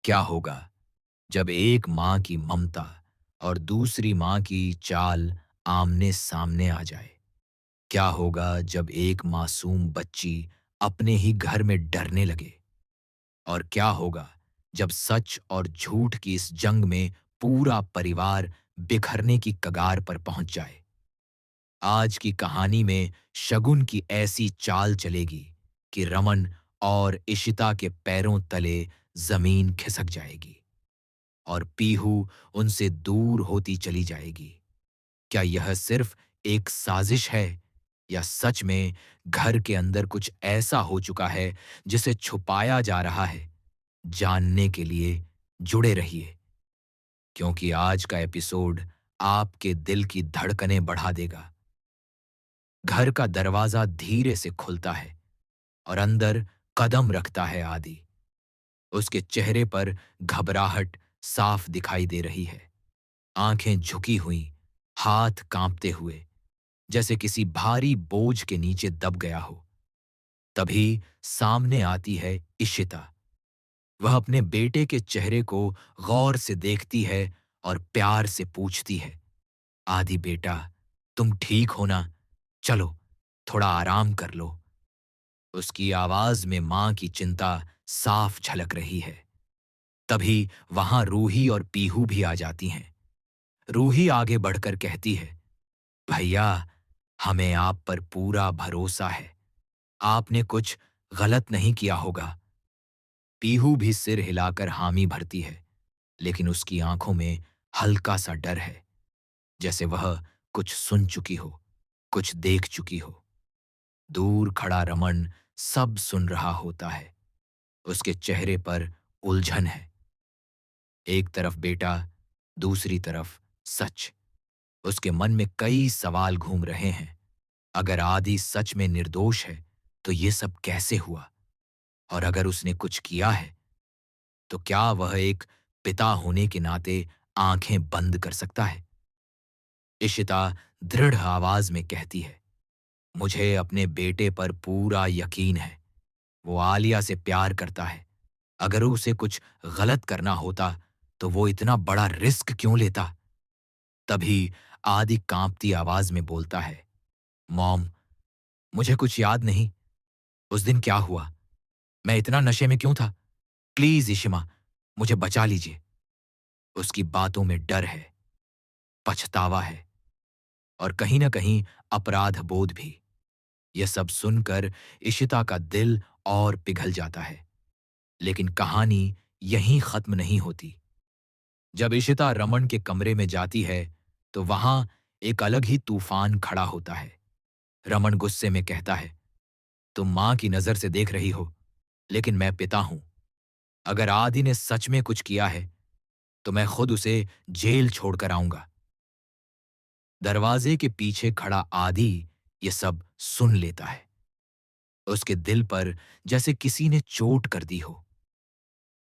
क्या होगा जब एक माँ की ममता और दूसरी माँ की चाल आमने सामने आ जाए? क्या होगा जब एक मासूम बच्ची अपने ही घर में डरने लगे? और क्या होगा जब सच और झूठ की इस जंग में पूरा परिवार बिखरने की कगार पर पहुंच जाए? आज की कहानी में शगुन की ऐसी चाल चलेगी कि रमन और इशिता के पैरों तले जमीन खिसक जाएगी और पीहू उनसे दूर होती चली जाएगी। क्या यह सिर्फ एक साजिश है या सच में घर के अंदर कुछ ऐसा हो चुका है जिसे छुपाया जा रहा है? जानने के लिए जुड़े रहिए, क्योंकि आज का एपिसोड आपके दिल की धड़कनें बढ़ा देगा। घर का दरवाजा धीरे से खुलता है और अंदर कदम रखता है आदि। उसके चेहरे पर घबराहट साफ दिखाई दे रही है, आंखें झुकी हुई, हाथ कांपते हुए, जैसे किसी भारी बोझ के नीचे दब गया हो। तभी सामने आती है इशिता। वह अपने बेटे के चेहरे को गौर से देखती है और प्यार से पूछती है, आदि बेटा, तुम ठीक हो ना? चलो, थोड़ा आराम कर लो। उसकी आवाज में मां की चिंता साफ झलक रही है। तभी वहां रूही और पीहू भी आ जाती हैं। रूही आगे बढ़कर कहती है, भैया, हमें आप पर पूरा भरोसा है। आपने कुछ गलत नहीं किया होगा। पीहू भी सिर हिलाकर हामी भरती है, लेकिन उसकी आंखों में हल्का सा डर है, जैसे वह कुछ सुन चुकी हो, कुछ देख चुकी हो। दूर खड़ा रमन सब सुन रहा होता है। उसके चेहरे पर उलझन है। एक तरफ बेटा, दूसरी तरफ सच। उसके मन में कई सवाल घूम रहे हैं। अगर आदि सच में निर्दोष है, तो ये सब कैसे हुआ? और अगर उसने कुछ किया है, तो क्या वह एक पिता होने के नाते आंखें बंद कर सकता है? इशिता दृढ़ आवाज में कहती है, मुझे अपने बेटे पर पूरा यकीन है। वो आलिया से प्यार करता है। अगर उसे कुछ गलत करना होता, तो वो इतना बड़ा रिस्क क्यों लेता? तभी आदि कांपती आवाज में बोलता है, मॉम, मुझे कुछ याद नहीं। उस दिन क्या हुआ? मैं इतना नशे में क्यों था? प्लीज इशिमा, मुझे बचा लीजिए। उसकी बातों में डर है, पछतावा है और कहीं ना कहीं अपराध बोध भी। यह सब सुनकर इशिता का दिल और पिघल जाता है। लेकिन कहानी यहीं खत्म नहीं होती। जब इशिता रमन के कमरे में जाती है, तो वहां एक अलग ही तूफान खड़ा होता है। रमन गुस्से में कहता है, तुम मां की नजर से देख रही हो, लेकिन मैं पिता हूं। अगर आदि ने सच में कुछ किया है, तो मैं खुद उसे जेल छोड़कर आऊंगा। दरवाजे के पीछे खड़ा आदि ये सब सुन लेता है। उसके दिल पर जैसे किसी ने चोट कर दी हो।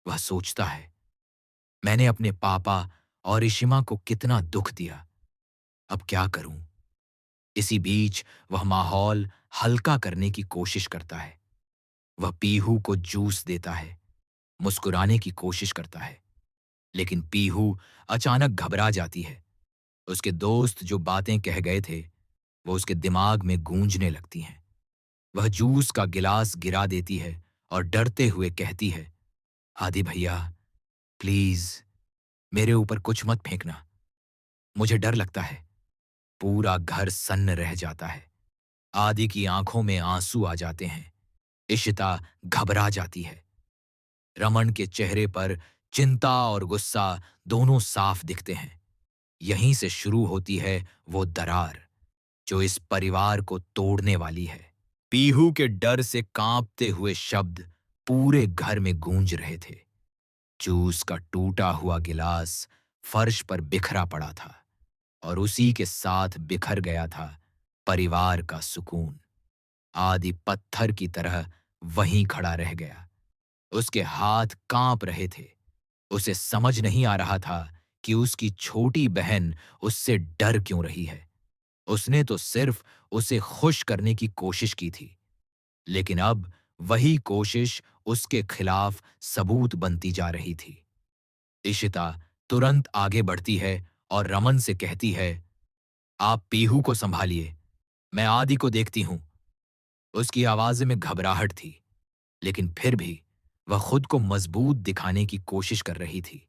वह सोचता है, मैंने अपने पापा और इशिमा को कितना दुख दिया। अब क्या करूं? इसी बीच वह माहौल हल्का करने की कोशिश करता है। वह पीहू को जूस देता है, मुस्कुराने की कोशिश करता है, लेकिन पीहू अचानक घबरा जाती है। उसके दोस्त जो बातें कह गए थे, वो उसके दिमाग में गूंजने लगती हैं। वह जूस का गिलास गिरा देती है और डरते हुए कहती है, आदि भैया, प्लीज मेरे ऊपर कुछ मत फेंकना। मुझे डर लगता है। पूरा घर सन्न रह जाता है। आदि की आंखों में आंसू आ जाते हैं। इशिता घबरा जाती है। रमन के चेहरे पर चिंता और गुस्सा दोनों साफ दिखते हैं। यहीं से शुरू होती है वो दरार जो इस परिवार को तोड़ने वाली है। पीहू के डर से कांपते हुए शब्द पूरे घर में गूंज रहे थे। जूस का टूटा हुआ गिलास फर्श पर बिखरा पड़ा था और उसी के साथ बिखर गया था परिवार का सुकून। आदि पत्थर की तरह वहीं खड़ा रह गया। उसके हाथ कांप रहे थे। उसे समझ नहीं आ रहा था कि उसकी छोटी बहन उससे डर क्यों रही है। उसने तो सिर्फ उसे खुश करने की कोशिश की थी, लेकिन अब वही कोशिश उसके खिलाफ सबूत बनती जा रही थी। इशिता तुरंत आगे बढ़ती है और रमन से कहती है, आप पीहू को संभालिए, मैं आदि को देखती हूं। उसकी आवाज में घबराहट थी, लेकिन फिर भी वह खुद को मजबूत दिखाने की कोशिश कर रही थी।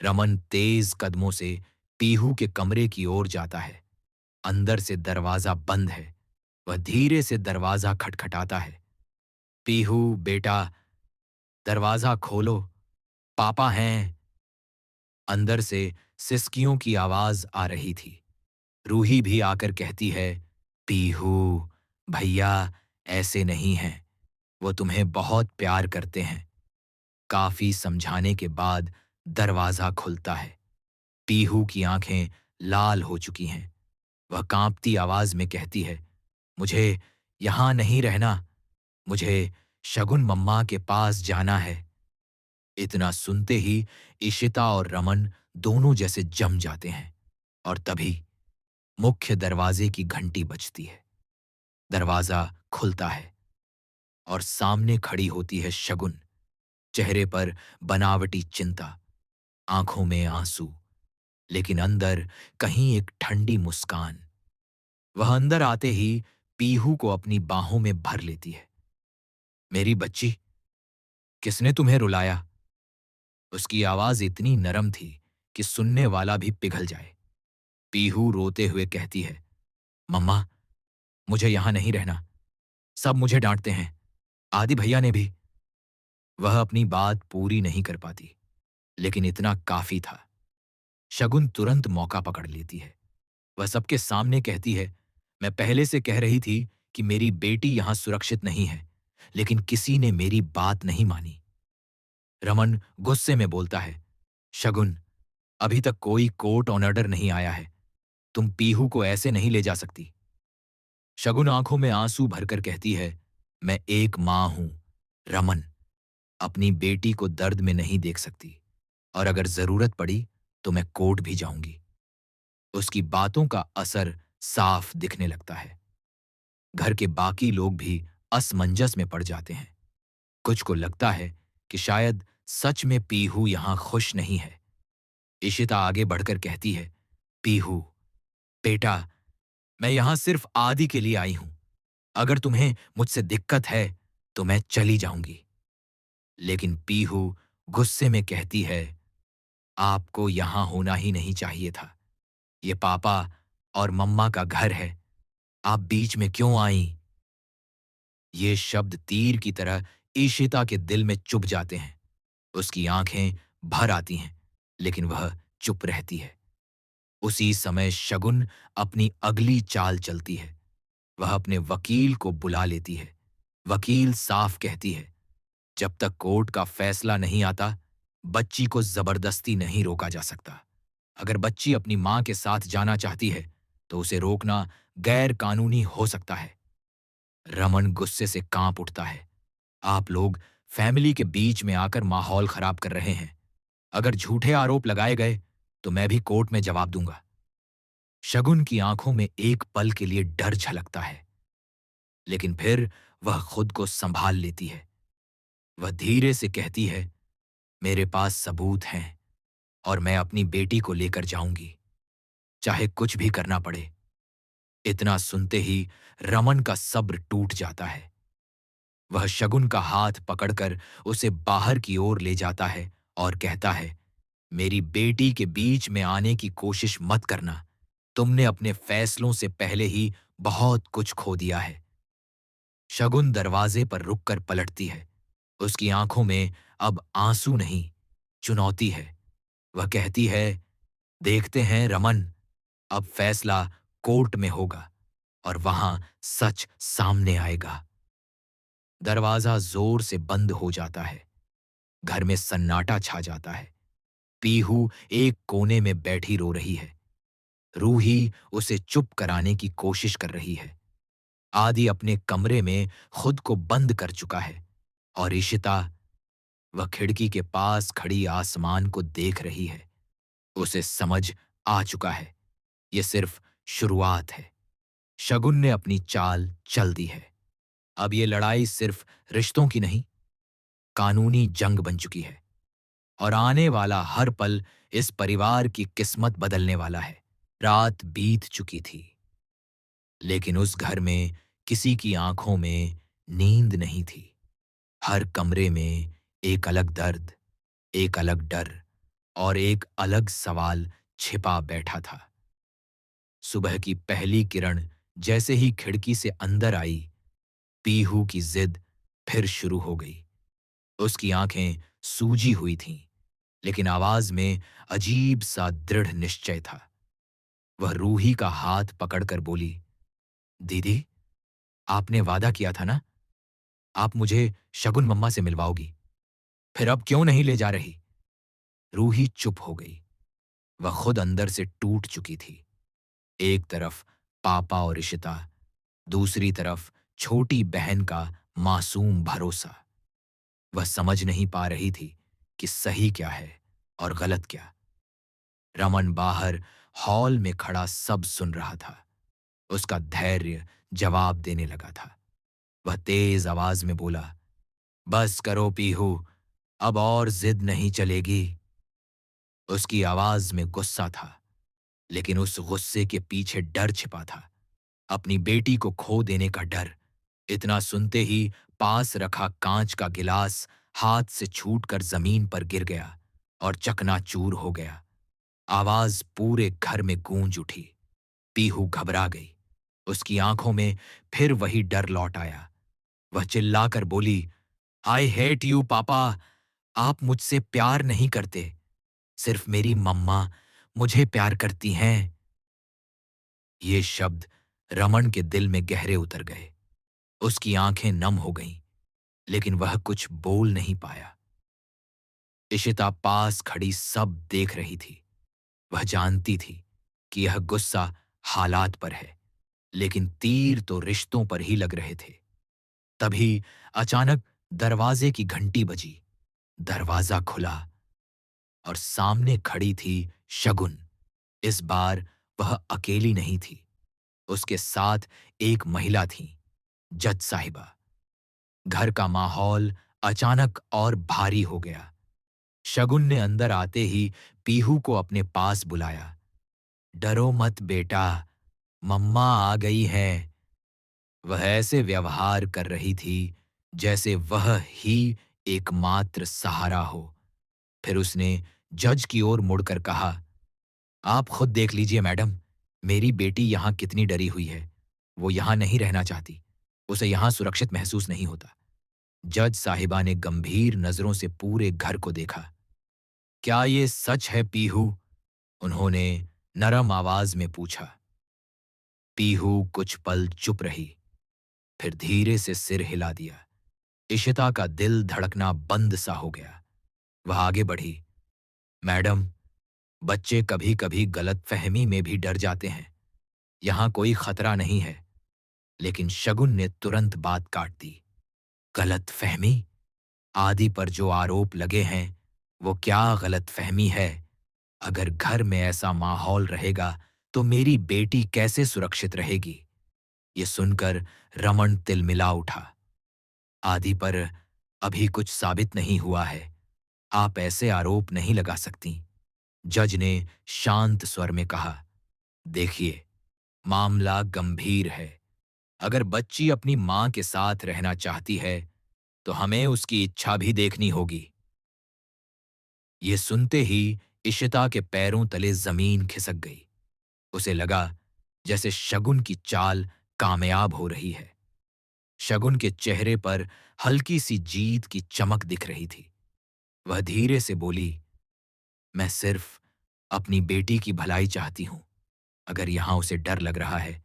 रमन तेज कदमों से पीहू के कमरे की ओर जाता है। अंदर से दरवाजा बंद है। वह धीरे से दरवाजा खटखटाता है। पीहू बेटा, दरवाजा खोलो, पापा हैं। अंदर से सिसकियों की आवाज आ रही थी। रूही भी आकर कहती है, पीहू भैया ऐसे नहीं हैं, वो तुम्हें बहुत प्यार करते हैं। काफी समझाने के बाद दरवाजा खुलता है। पीहू की आंखें लाल हो चुकी हैं। वह कांपती आवाज में कहती है, मुझे यहां नहीं रहना, मुझे शगुन मम्मा के पास जाना है। इतना सुनते ही इशिता और रमन दोनों जैसे जम जाते हैं। और तभी मुख्य दरवाजे की घंटी बजती है। दरवाजा खुलता है और सामने खड़ी होती है शगुन। चेहरे पर बनावटी चिंता, आंखों में आंसू, लेकिन अंदर कहीं एक ठंडी मुस्कान। वह अंदर आते ही पीहू को अपनी बाहों में भर लेती है। मेरी बच्ची, किसने तुम्हें रुलाया? उसकी आवाज इतनी नरम थी कि सुनने वाला भी पिघल जाए। पीहू रोते हुए कहती है, मम्मा, मुझे यहां नहीं रहना, सब मुझे डांटते हैं, आदि भैया ने भी। वह अपनी बात पूरी नहीं कर पाती, लेकिन इतना काफी था। शगुन तुरंत मौका पकड़ लेती है। वह सबके सामने कहती है, मैं पहले से कह रही थी कि मेरी बेटी यहां सुरक्षित नहीं है, लेकिन किसी ने मेरी बात नहीं मानी। रमन गुस्से में बोलता है, शगुन, अभी तक कोई कोर्ट ऑर्डर नहीं आया है, तुम पीहू को ऐसे नहीं ले जा सकती। शगुन आंखों में आंसू भरकर कहती है, मैं एक मां हूं, रमन, अपनी बेटी को दर्द में नहीं देख सकती, और अगर जरूरत पड़ी तो मैं कोर्ट भी जाऊंगी। उसकी बातों का असर साफ दिखने लगता है। घर के बाकी लोग भी असमंजस में पड़ जाते हैं। कुछ को लगता है कि शायद सच में पीहू यहां खुश नहीं है। इशिता आगे बढ़कर कहती है, पीहू बेटा, मैं यहां सिर्फ आदि के लिए आई हूं। अगर तुम्हें मुझसे दिक्कत है तो मैं चली जाऊंगी। लेकिन पीहू गुस्से में कहती है, आपको यहां होना ही नहीं चाहिए था। ये पापा और मम्मा का घर है, आप बीच में क्यों आई? ये शब्द तीर की तरह ईशिता के दिल में चुभ जाते हैं। उसकी आंखें भर आती हैं, लेकिन वह चुप रहती है। उसी समय शगुन अपनी अगली चाल चलती है। वह अपने वकील को बुला लेती है। वकील साफ कहती है, जब तक कोर्ट का फैसला नहीं आता, बच्ची को जबरदस्ती नहीं रोका जा सकता। अगर बच्ची अपनी मां के साथ जाना चाहती है, तो उसे रोकना गैर कानूनी हो सकता है। रमन गुस्से से कांप उठता है। आप लोग फैमिली के बीच में आकर माहौल खराब कर रहे हैं। अगर झूठे आरोप लगाए गए तो मैं भी कोर्ट में जवाब दूंगा। शगुन की आंखों में एक पल के लिए डर झलकता है, लेकिन फिर वह खुद को संभाल लेती है। वह धीरे से कहती है, मेरे पास सबूत हैं और मैं अपनी बेटी को लेकर जाऊंगी, चाहे कुछ भी करना पड़े। इतना सुनते ही रमन का सब्र टूट जाता है। वह शगुन का हाथ पकड़कर उसे बाहर की ओर ले जाता है और कहता है, मेरी बेटी के बीच में आने की कोशिश मत करना। तुमने अपने फैसलों से पहले ही बहुत कुछ खो दिया है। शगुन दरवाजे पर रुककर पलटती है। उसकी आंखों में अब आंसू नहीं, चुनौती है। वह कहती है, देखते हैं रमन, अब फैसला कोर्ट में होगा और वहां सच सामने आएगा। दरवाजा जोर से बंद हो जाता है। घर में सन्नाटा छा जाता है। पीहू एक कोने में बैठी रो रही है। रूही उसे चुप कराने की कोशिश कर रही है। आदि अपने कमरे में खुद को बंद कर चुका है और इशिता, वह खिड़की के पास खड़ी आसमान को देख रही है। उसे समझ आ चुका है, यह सिर्फ शुरुआत है। शगुन ने अपनी चाल चल दी है। अब ये लड़ाई सिर्फ रिश्तों की नहीं, कानूनी जंग बन चुकी है और आने वाला हर पल इस परिवार की किस्मत बदलने वाला है। रात बीत चुकी थी, लेकिन उस घर में किसी की आंखों में नींद नहीं थी। हर कमरे में एक अलग दर्द, एक अलग डर और एक अलग सवाल छिपा बैठा था। सुबह की पहली किरण जैसे ही खिड़की से अंदर आई, पीहू की जिद फिर शुरू हो गई। उसकी आंखें सूजी हुई थीं, लेकिन आवाज में अजीब सा दृढ़ निश्चय था। वह रूही का हाथ पकड़कर बोली, दीदी, आपने वादा किया था ना, आप मुझे शगुन मम्मा से मिलवाओगी। फिर अब क्यों नहीं ले जा रही? रूही चुप हो गई। वह खुद अंदर से टूट चुकी थी। एक तरफ पापा और इशिता, दूसरी तरफ छोटी बहन का मासूम भरोसा। वह समझ नहीं पा रही थी कि सही क्या है और गलत क्या। रमन बाहर हॉल में खड़ा सब सुन रहा था। उसका धैर्य जवाब देने लगा था। वह तेज आवाज में बोला, बस करो पीहू, अब और जिद नहीं चलेगी। उसकी आवाज में गुस्सा था, लेकिन उस गुस्से के पीछे डर छिपा था, अपनी बेटी को खो देने का डर। इतना सुनते ही पास रखा कांच का गिलास हाथ से छूटकर जमीन पर गिर गया और चकनाचूर हो गया। आवाज पूरे घर में गूंज उठी। पीहू घबरा गई। उसकी आंखों में फिर वही डर लौट आया। वह चिल्लाकर बोली, आई हेट यू पापा, आप मुझसे प्यार नहीं करते, सिर्फ मेरी मम्मा मुझे प्यार करती हैं। ये शब्द रमन के दिल में गहरे उतर गए। उसकी आंखें नम हो गईं, लेकिन वह कुछ बोल नहीं पाया। इशिता पास खड़ी सब देख रही थी। वह जानती थी कि यह गुस्सा हालात पर है, लेकिन तीर तो रिश्तों पर ही लग रहे थे। तभी अचानक दरवाजे की घंटी बजी। दरवाजा खुला और सामने खड़ी थी शगुन। इस बार वह अकेली नहीं थी, उसके साथ एक महिला थी, जज साहिबा। घर का माहौल अचानक और भारी हो गया। शगुन ने अंदर आते ही पीहू को अपने पास बुलाया। डरो मत बेटा, मम्मा आ गई है। वह ऐसे व्यवहार कर रही थी जैसे वह ही एकमात्र सहारा हो। फिर उसने जज की ओर मुड़कर कहा, आप खुद देख लीजिए मैडम, मेरी बेटी यहां कितनी डरी हुई है। वो यहां नहीं रहना चाहती, उसे यहां सुरक्षित महसूस नहीं होता। जज साहिबा ने गंभीर नजरों से पूरे घर को देखा। क्या ये सच है पीहू? उन्होंने नरम आवाज में पूछा। पीहू कुछ पल चुप रही, फिर धीरे से सिर हिला दिया। इशिता का दिल धड़कना बंद सा हो गया। वह आगे बढ़ी, मैडम, बच्चे कभी कभी गलतफहमी में भी डर जाते हैं। यहां कोई खतरा नहीं है। लेकिन शगुन ने तुरंत बात काट दी। गलतफहमी? आदि पर जो आरोप लगे हैं, वो क्या गलतफहमी है? अगर घर में ऐसा माहौल रहेगा तो मेरी बेटी कैसे सुरक्षित रहेगी? ये सुनकर रमन तिलमिला उठा। आदि पर अभी कुछ साबित नहीं हुआ है, आप ऐसे आरोप नहीं लगा सकती। जज ने शांत स्वर में कहा, देखिए, मामला गंभीर है। अगर बच्ची अपनी मां के साथ रहना चाहती है तो हमें उसकी इच्छा भी देखनी होगी। ये सुनते ही इशिता के पैरों तले जमीन खिसक गई। उसे लगा जैसे शगुन की चाल कामयाब हो रही है। शगुन के चेहरे पर हल्की सी जीत की चमक दिख रही थी। वह धीरे से बोली, मैं सिर्फ अपनी बेटी की भलाई चाहती हूं। अगर यहां उसे डर लग रहा है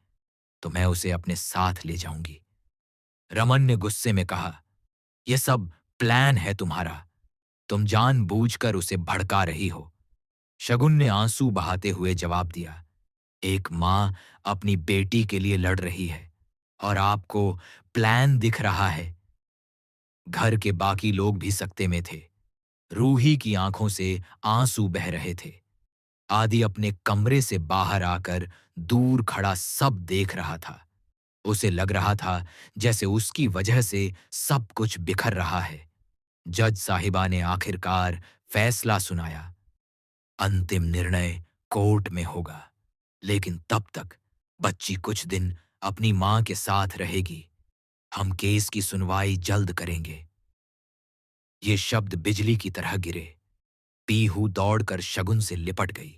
तो मैं उसे अपने साथ ले जाऊंगी। रमन ने गुस्से में कहा, यह सब प्लान है तुम्हारा। तुम जानबूझकर उसे भड़का रही हो। शगुन ने आंसू बहाते हुए जवाब दिया, एक मां अपनी बेटी के लिए लड़ रही है और आपको प्लान दिख रहा है। घर के बाकी लोग भी सकते में थे। रूही की आंखों से आंसू बह रहे थे। आदि अपने कमरे से बाहर आकर दूर खड़ा सब देख रहा था। उसे लग रहा था जैसे उसकी वजह से सब कुछ बिखर रहा है। जज साहिबा ने आखिरकार फैसला सुनाया, अंतिम निर्णय कोर्ट में होगा, लेकिन तब तक बच्ची कुछ दिन अपनी मां के साथ रहेगी। हम केस की सुनवाई जल्द करेंगे। ये शब्द बिजली की तरह गिरे। पीहू दौड़कर शगुन से लिपट गई।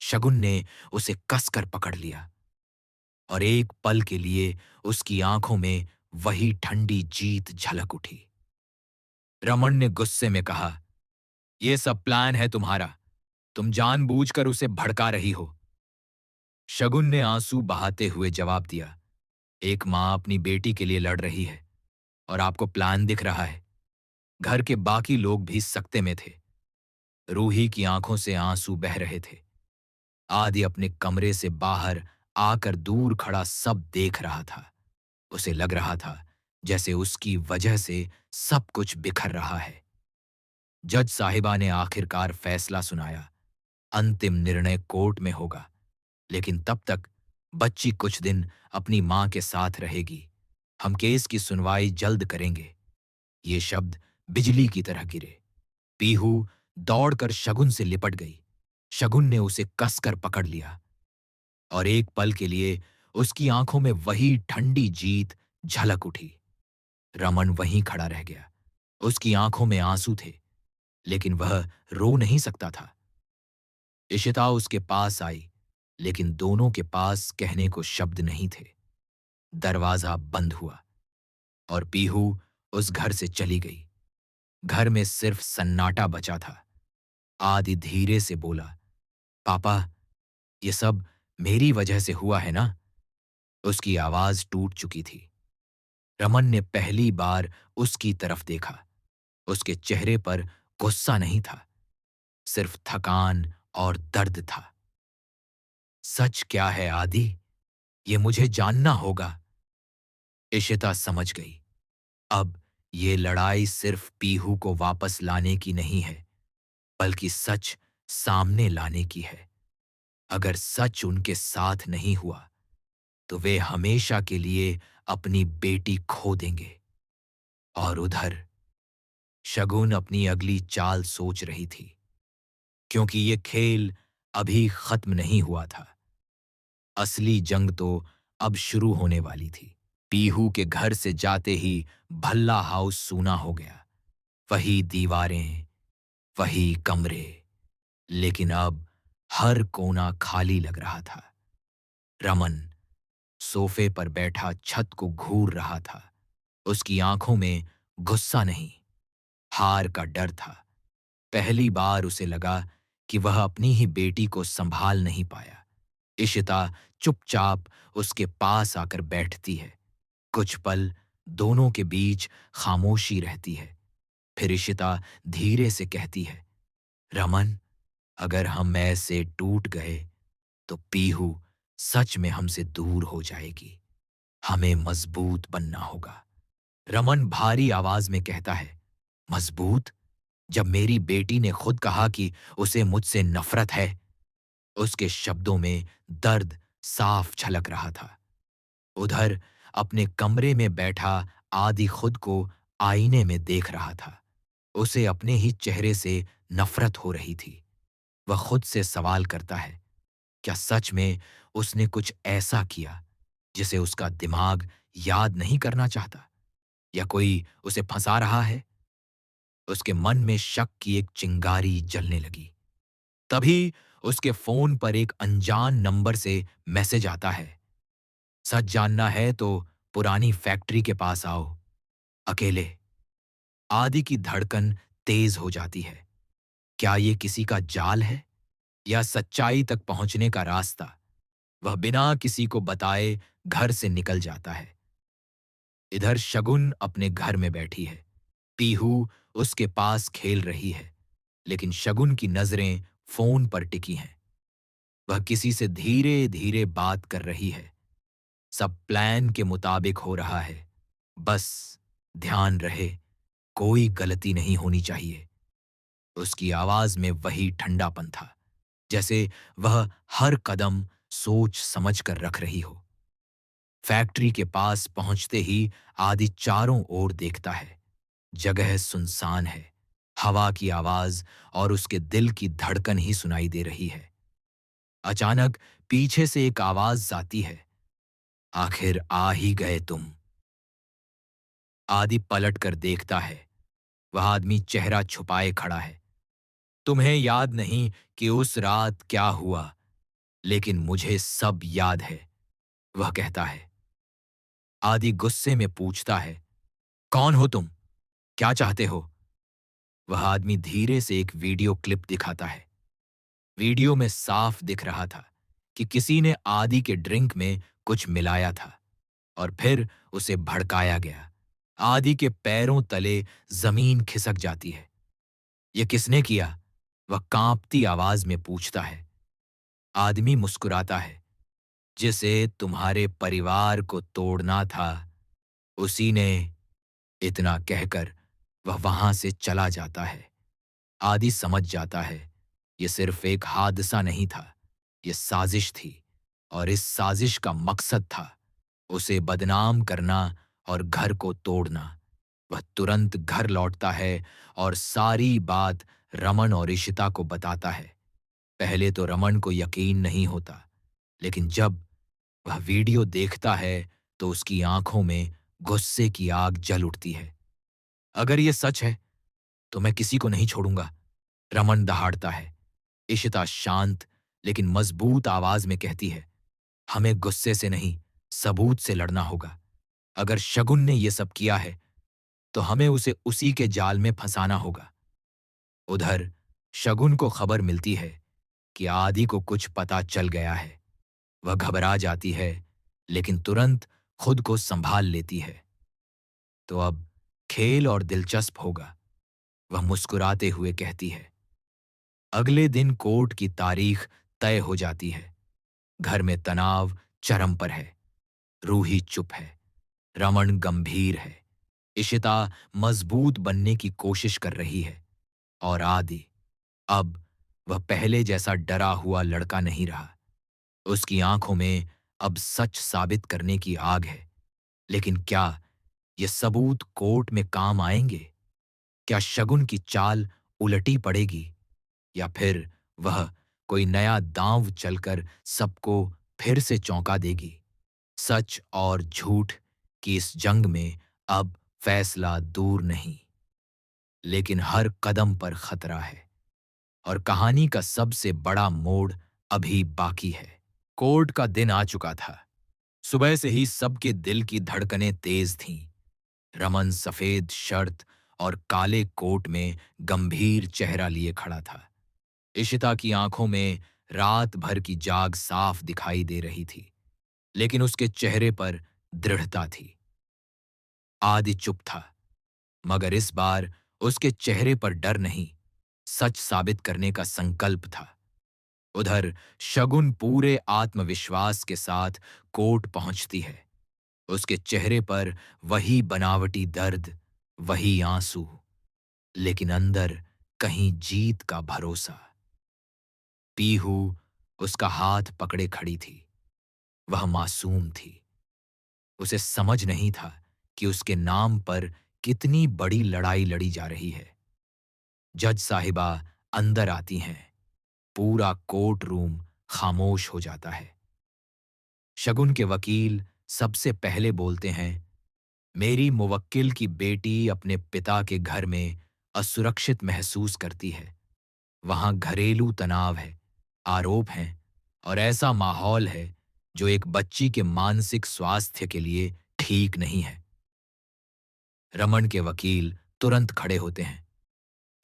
शगुन ने उसे कसकर पकड़ लिया और एक पल के लिए उसकी आंखों में वही ठंडी जीत झलक उठी। रमन ने गुस्से में कहा, यह सब प्लान है तुम्हारा। तुम जानबूझकर उसे भड़का रही हो। शगुन ने आंसू बहाते हुए जवाब दिया, एक मां अपनी बेटी के लिए लड़ रही है और आपको प्लान दिख रहा है। घर के बाकी लोग भी सकते में थे। रूही की आंखों से आंसू बह रहे थे। आदि अपने कमरे से बाहर आकर दूर खड़ा सब देख रहा था। उसे लग रहा था जैसे उसकी वजह से सब कुछ बिखर रहा है। जज साहिबा ने आखिरकार फैसला सुनाया, अंतिम निर्णय कोर्ट में होगा, लेकिन तब तक बच्ची कुछ दिन अपनी मां के साथ रहेगी। हम केस की सुनवाई जल्द करेंगे। ये शब्द बिजली की तरह गिरे। पीहू दौड़कर शगुन से लिपट गई। शगुन ने उसे कसकर पकड़ लिया और एक पल के लिए उसकी आंखों में वही ठंडी जीत झलक उठी। रमन वहीं खड़ा रह गया। उसकी आंखों में आंसू थे, लेकिन वह रो नहीं सकता था। इशिता उसके पास आई, लेकिन दोनों के पास कहने को शब्द नहीं थे। दरवाजा बंद हुआ और पीहू उस घर से चली गई। घर में सिर्फ सन्नाटा बचा था। आदि धीरे से बोला, पापा, ये सब मेरी वजह से हुआ है ना? उसकी आवाज टूट चुकी थी। रमन ने पहली बार उसकी तरफ देखा। उसके चेहरे पर गुस्सा नहीं था, सिर्फ थकान और दर्द था। सच क्या है आदि? ये मुझे जानना होगा। इशिता समझ गई। अब ये लड़ाई सिर्फ पीहू को वापस लाने की नहीं है, बल्कि सच सामने लाने की है। अगर सच उनके साथ नहीं हुआ, तो वे हमेशा के लिए अपनी बेटी खो देंगे। और उधर शगुन अपनी अगली चाल सोच रही थी, क्योंकि ये खेल अभी खत्म नहीं हुआ था। असली जंग तो अब शुरू होने वाली थी। पीहू के घर से जाते ही भल्ला हाउस सूना हो गया। वही दीवारें, वही कमरे, लेकिन अब हर कोना खाली लग रहा था। रमन सोफे पर बैठा छत को घूर रहा था। उसकी आंखों में गुस्सा नहीं, हार का डर था। पहली बार उसे लगा कि वह अपनी ही बेटी को संभाल नहीं पाया। इशिता चुपचाप उसके पास आकर बैठती है। कुछ पल दोनों के बीच खामोशी रहती है। फिर इशिता धीरे से कहती है, रमन, अगर हम ऐसे टूट गए तो पीहू सच में हमसे दूर हो जाएगी। हमें मजबूत बनना होगा। रमन भारी आवाज में कहता है, मजबूत? जब मेरी बेटी ने खुद कहा कि उसे मुझसे नफरत है। उसके शब्दों में दर्द साफ झलक रहा था। उधर अपने कमरे में बैठा आदि खुद को आईने में देख रहा था। उसे अपने ही चेहरे से नफरत हो रही थी। वह खुद से सवाल करता है, क्या सच में उसने कुछ ऐसा किया जिसे उसका दिमाग याद नहीं करना चाहता, या कोई उसे फंसा रहा है? उसके मन में शक की एक चिंगारी जलने लगी। तभी उसके फोन पर एक अनजान नंबर से मैसेज आता है, सच जानना है तो पुरानी फैक्ट्री के पास आओ, अकेले। आदि की धड़कन तेज हो जाती है। क्या ये किसी का जाल है या सच्चाई तक पहुंचने का रास्ता? वह बिना किसी को बताए घर से निकल जाता है। इधर शगुन अपने घर में बैठी है। पीहू उसके पास खेल रही है, लेकिन शगुन की नजरें फोन पर टिकी हैं। वह किसी से धीरे धीरे बात कर रही है। सब प्लान के मुताबिक हो रहा है। बस ध्यान रहे, कोई गलती नहीं होनी चाहिए। उसकी आवाज में वही ठंडापन था, जैसे वह हर कदम सोच समझ कर रख रही हो। फैक्ट्री के पास पहुंचते ही आदि चारों ओर देखता है। जगह सुनसान है। हवा की आवाज और उसके दिल की धड़कन ही सुनाई दे रही है। अचानक पीछे से एक आवाज आती है, आखिर आ ही गए तुम। आदि पलट कर देखता है। वह आदमी चेहरा छुपाए खड़ा है। तुम्हें याद नहीं कि उस रात क्या हुआ, लेकिन मुझे सब याद है, वह कहता है। आदि गुस्से में पूछता है, कौन हो तुम? क्या चाहते हो? वह आदमी धीरे से एक वीडियो क्लिप दिखाता है। वीडियो में साफ दिख रहा था कि किसी ने आदि के ड्रिंक में कुछ मिलाया था और फिर उसे भड़काया गया। आदि के पैरों तले जमीन खिसक जाती है। यह किसने किया? वह कांपती आवाज में पूछता है। आदमी मुस्कुराता है। जिसे तुम्हारे परिवार को तोड़ना था, उसी ने। इतना कहकर वह वहां से चला जाता है। आदि समझ जाता है यह सिर्फ एक हादसा नहीं था, यह साजिश थी, और इस साजिश का मकसद था उसे बदनाम करना और घर को तोड़ना। वह तुरंत घर लौटता है और सारी बात रमन और इशिता को बताता है। पहले तो रमन को यकीन नहीं होता, लेकिन जब वह वीडियो देखता है तो उसकी आंखों में गुस्से की आग जल उठती है। अगर यह सच है तो मैं किसी को नहीं छोड़ूंगा, रमन दहाड़ता है। इशिता शांत लेकिन मजबूत आवाज में कहती है, हमें गुस्से से नहीं, सबूत से लड़ना होगा। अगर शगुन ने यह सब किया है तो हमें उसे उसी के जाल में फंसाना होगा। उधर शगुन को खबर मिलती है कि आदि को कुछ पता चल गया है। वह घबरा जाती है, लेकिन तुरंत खुद को संभाल लेती है। तो अब खेल और दिलचस्प होगा, वह मुस्कुराते हुए कहती है। अगले दिन कोर्ट की तारीख तय हो जाती है। घर में तनाव चरम पर है। रूही चुप है। रमन गंभीर है। इशिता मजबूत बनने की कोशिश कर रही है। और आदि, अब वह पहले जैसा डरा हुआ लड़का नहीं रहा। उसकी आंखों में अब सच साबित करने की आग है। लेकिन क्या ये सबूत कोर्ट में काम आएंगे? क्या शगुन की चाल उलटी पड़ेगी, या फिर वह कोई नया दांव चलकर सबको फिर से चौंका देगी? सच और झूठ की इस जंग में अब फैसला दूर नहीं, लेकिन हर कदम पर खतरा है। और कहानी का सबसे बड़ा मोड़ अभी बाकी है। कोर्ट का दिन आ चुका था। सुबह से ही सबके दिल की धड़कनें तेज थीं। रमन सफेद शर्ट और काले कोट में गंभीर चेहरा लिए खड़ा था। इशिता की आंखों में रात भर की जाग साफ दिखाई दे रही थी, लेकिन उसके चेहरे पर दृढ़ता थी। आदि चुप था, मगर इस बार उसके चेहरे पर डर नहीं, सच साबित करने का संकल्प था। उधर शगुन पूरे आत्मविश्वास के साथ कोर्ट पहुंचती है। उसके चेहरे पर वही बनावटी दर्द, वही आंसू, लेकिन अंदर कहीं जीत का भरोसा। पीहू उसका हाथ पकड़े खड़ी थी। वह मासूम थी। उसे समझ नहीं था कि उसके नाम पर कितनी बड़ी लड़ाई लड़ी जा रही है। जज साहिबा अंदर आती हैं। पूरा कोर्ट रूम खामोश हो जाता है। शगुन के वकील सबसे पहले बोलते हैं, मेरी मुवक्किल की बेटी अपने पिता के घर में असुरक्षित महसूस करती है। वहां घरेलू तनाव है, आरोप हैं, और ऐसा माहौल है जो एक बच्ची के मानसिक स्वास्थ्य के लिए ठीक नहीं है। रमन के वकील तुरंत खड़े होते हैं।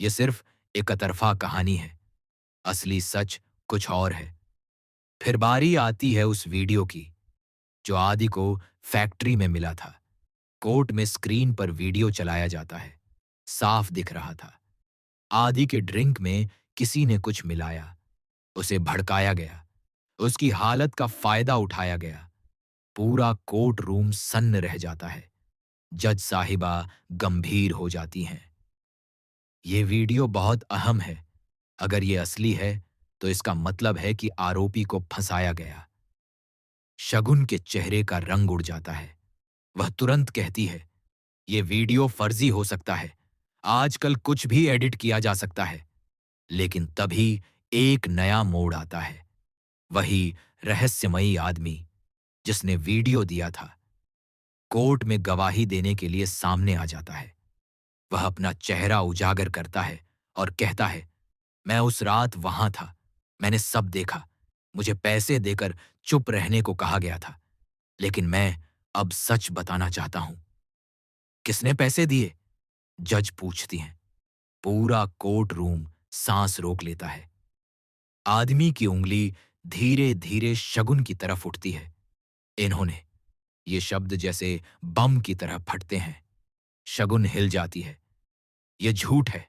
यह सिर्फ एकतरफा कहानी है, असली सच कुछ और है। फिर बारी आती है उस वीडियो की जो आदि को फैक्ट्री में मिला था। कोर्ट में स्क्रीन पर वीडियो चलाया जाता है। साफ दिख रहा था, आदि के ड्रिंक में किसी ने कुछ मिलाया, उसे भड़काया गया, उसकी हालत का फायदा उठाया गया। पूरा कोर्ट रूम सन्न रह जाता है। जज साहिबा गंभीर हो जाती हैं। ये वीडियो बहुत अहम है। अगर ये असली है तो इसका मतलब है कि आरोपी को फंसाया गया। शगुन के चेहरे का रंग उड़ जाता है। वह तुरंत कहती है, ये वीडियो फर्जी हो सकता है। आजकल कुछ भी एडिट किया जा सकता है। लेकिन तभी एक नया मोड़ आता है। वही रहस्यमयी आदमी जिसने वीडियो दिया था, कोर्ट में गवाही देने के लिए सामने आ जाता है। वह अपना चेहरा उजागर करता है और कहता है, मैं उस रात वहां था। मैंने सब देखा। मुझे पैसे देकर चुप रहने को कहा गया था, लेकिन मैं अब सच बताना चाहता हूं। किसने पैसे दिए? जज पूछती हैं। पूरा कोर्ट रूम सांस रोक लेता है। आदमी की उंगली धीरे धीरे शगुन की तरफ उठती है। इन्होंने, ये शब्द जैसे बम की तरह फटते हैं। शगुन हिल जाती है। ये झूठ है।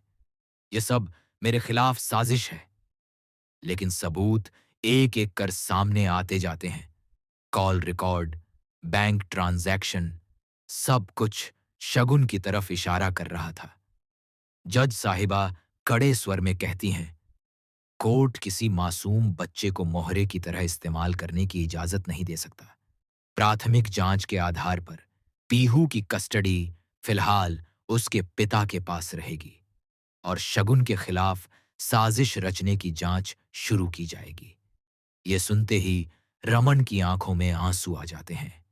ये सब मेरे खिलाफ साजिश है। लेकिन सबूत एक एक कर सामने आते जाते हैं। कॉल रिकॉर्ड, बैंक ट्रांजैक्शन, सब कुछ शगुन की तरफ इशारा कर रहा था। जज साहिबा कड़े स्वर में कहती हैं, कोर्ट किसी मासूम बच्चे को मोहरे की तरह इस्तेमाल करने की इजाजत नहीं दे सकता। प्राथमिक जांच के आधार पर पीहू की कस्टडी फिलहाल उसके पिता के पास रहेगी और शगुन के खिलाफ साजिश रचने की जांच शुरू की जाएगी। ये सुनते ही रमन की आंखों में आंसू आ जाते हैं।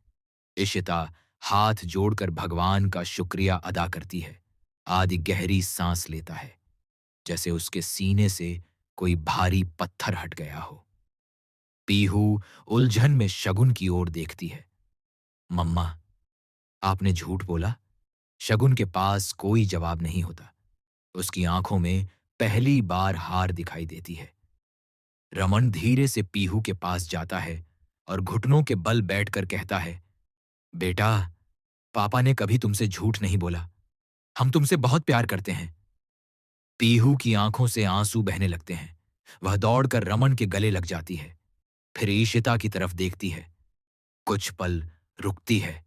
इशिता हाथ जोड़कर भगवान का शुक्रिया अदा करती है। आदि गहरी सांस लेता है, जैसे उसके सीने से कोई भारी पत्थर हट गया हो। पीहू उलझन में शगुन की ओर देखती है। मम्मा, आपने झूठ बोला? शगुन के पास कोई जवाब नहीं होता। उसकी आंखों में पहली बार हार दिखाई देती है। रमन धीरे से पीहू के पास जाता है और घुटनों के बल बैठकर कहता है, बेटा, पापा ने कभी तुमसे झूठ नहीं बोला। हम तुमसे बहुत प्यार करते हैं। पीहू की आंखों से आंसू बहने लगते हैं। वह दौड़कर रमन के गले लग जाती है। फिर ईशिता की तरफ देखती है। कुछ पल रुकती है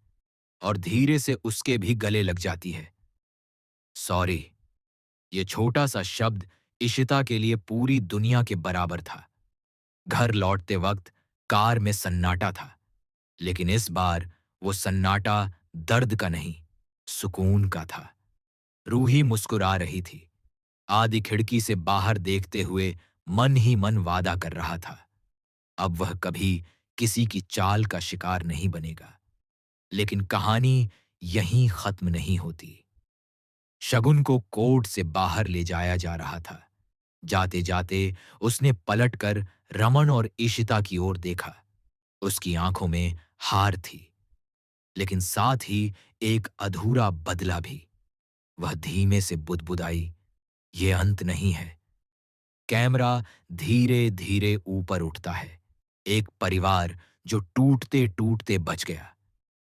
और धीरे से उसके भी गले लग जाती है। सॉरी। ये छोटा सा शब्द इशिता के लिए पूरी दुनिया के बराबर था। घर लौटते वक्त कार में सन्नाटा था, लेकिन इस बार वो सन्नाटा दर्द का नहीं, सुकून का था। रूही मुस्कुरा रही थी। आदि खिड़की से बाहर देखते हुए मन ही मन वादा कर रहा था, अब वह कभी किसी की चाल का शिकार नहीं बनेगा। लेकिन कहानी यहीं खत्म नहीं होती। शगुन को कोर्ट से बाहर ले जाया जा रहा था। जाते जाते उसने पलटकर रमन और ईशिता की ओर देखा। उसकी आंखों में हार थी, लेकिन साथ ही एक अधूरा बदला भी। वह धीमे से बुदबुदाई, ये अंत नहीं है। कैमरा धीरे धीरे ऊपर उठता है। एक परिवार जो टूटते टूटते बच गया।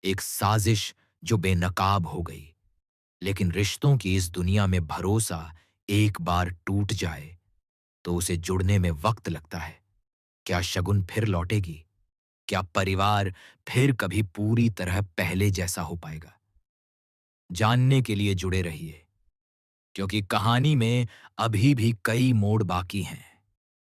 एक साजिश जो बेनकाब हो गई। लेकिन रिश्तों की इस दुनिया में भरोसा एक बार टूट जाए तो उसे जुड़ने में वक्त लगता है। क्या शगुन फिर लौटेगी? क्या परिवार फिर कभी पूरी तरह पहले जैसा हो पाएगा? जानने के लिए जुड़े रहिए, क्योंकि कहानी में अभी भी कई मोड़ बाकी हैं।